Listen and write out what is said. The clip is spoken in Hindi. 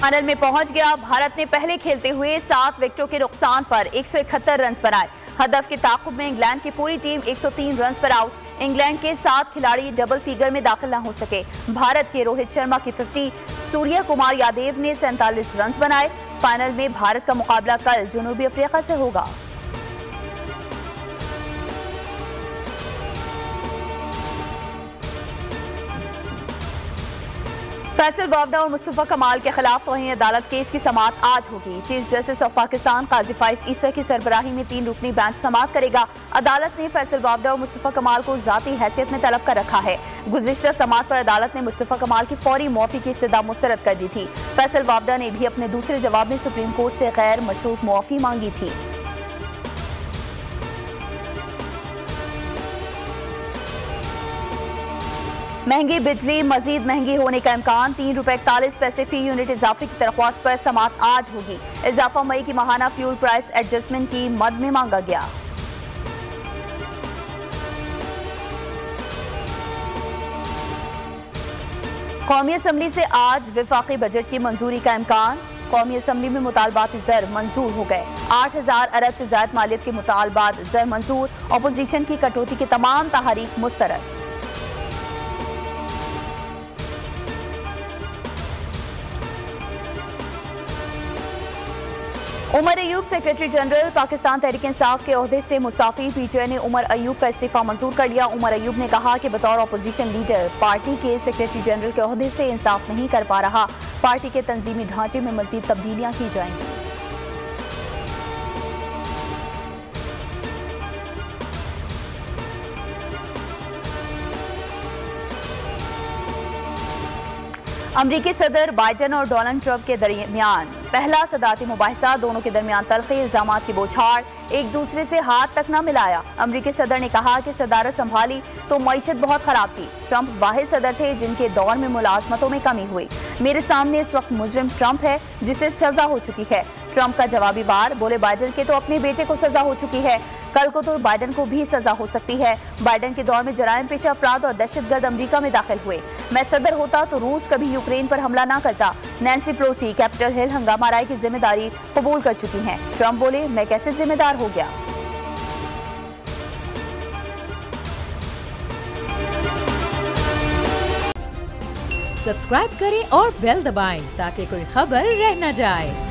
फाइनल में पहुंच गया। भारत ने पहले खेलते हुए 7 विकेटों के नुकसान पर 171 रन बनाए। हदफ के ताक़ुब में इंग्लैंड की पूरी टीम 103 रन पर आउट। इंग्लैंड के 7 खिलाड़ी डबल फिगर में दाखिल न हो सके। भारत के रोहित शर्मा की 50, सूर्य कुमार यादव ने 47 रन बनाए। फाइनल में भारत का मुकाबला कल जनूबी अफ्रीका से होगा। फैसल वावडा और मुस्तफा कमाल के खिलाफ तौहीन अदालत केस की समाअत आज होगी। चीफ जस्टिस ऑफ पाकिस्तान काजी फाइज ईसा की सरबराही में 3 रुकनी बेंच समाअत करेगा। अदालत ने फैसल वावडा और मुस्तफा कमाल को जाती हैसियत में तलब कर रखा है। गुज़िश्ता समाअत पर अदालत ने मुस्तफा कमाल की फौरी मुआफ़ी की इस्तदा मुस्तरद कर दी थी। फैसल वावडा ने भी अपने दूसरे जवाब में सुप्रीम कोर्ट से गैर मशरूत मुआफ़ी मांगी थी। महंगी बिजली मजीद महंगी होने का इम्कान। ₹3.41 फी यूनिट इजाफे की दरख्वास्त पर समाअत आज होगी। इजाफा मई की माहाना फ्यूल प्राइस एडजस्टमेंट की मद में मांगा गया। कौमी असम्बली से आज विफाकी बजट की मंजूरी का इम्कान। कौमी असम्बली में मुतालबात ज़र मंजूर हो गए। 8000 अरब से ज़ायद मालियत के मुतालबात ज़र मंजूर। अपोजिशन की कटौती के तमाम तहरीक मुस्तरद। उमर अयूब सेक्रेटरी जनरल पाकिस्तान तहरीक इंसाफ के ओहदे से मुस्ताफी। पीटीआई ने उमर अयूब का इस्तीफा मंजूर कर लिया। उमर अयूब ने कहा कि बतौर अपोजिशन लीडर पार्टी के सेक्रेटरी जनरल के ओहदे से इंसाफ नहीं कर पा रहा। पार्टी के तंजीमी ढांचे में मजीद तब्दीलियां की जाएंगी। अमरीकी सदर बाइडन और डोनाल्ड ट्रंप के दरमियान पहला सदारती मुबाहिसा। दोनों के दरमियान तल्खी इल्जामात की बौछार। एक दूसरे से हाथ तक न मिलाया। अमरीकी सदर ने कहा कि सदारत संभाली तो मईशत बहुत खराब थी। ट्रंप वाहिद सदर थे जिनके दौर में मुलाजमतों में कमी हुई। मेरे सामने इस वक्त मुजरिम ट्रंप है जिसे सजा हो चुकी है। ट्रंप का जवाबी बार। बोले बाइडन के तो अपने बेटे को सजा हो चुकी है, कल को तो बाइडन को भी सजा हो सकती है। बाइडन के दौर में जराइम पेशा अफराद और दहशतगर्द अमरीका में दाखिल हुए। मैं सदर होता तो रूस कभी यूक्रेन पर हमला ना करता। नैन्सी पेलोसी कैपिटल हिल हंगामा राय की जिम्मेदारी कबूल कर चुकी हैं। ट्रंप बोले मैं कैसे जिम्मेदार हो गया। सब्सक्राइब करें और बेल दबाएं ताकि कोई खबर रह न जाए।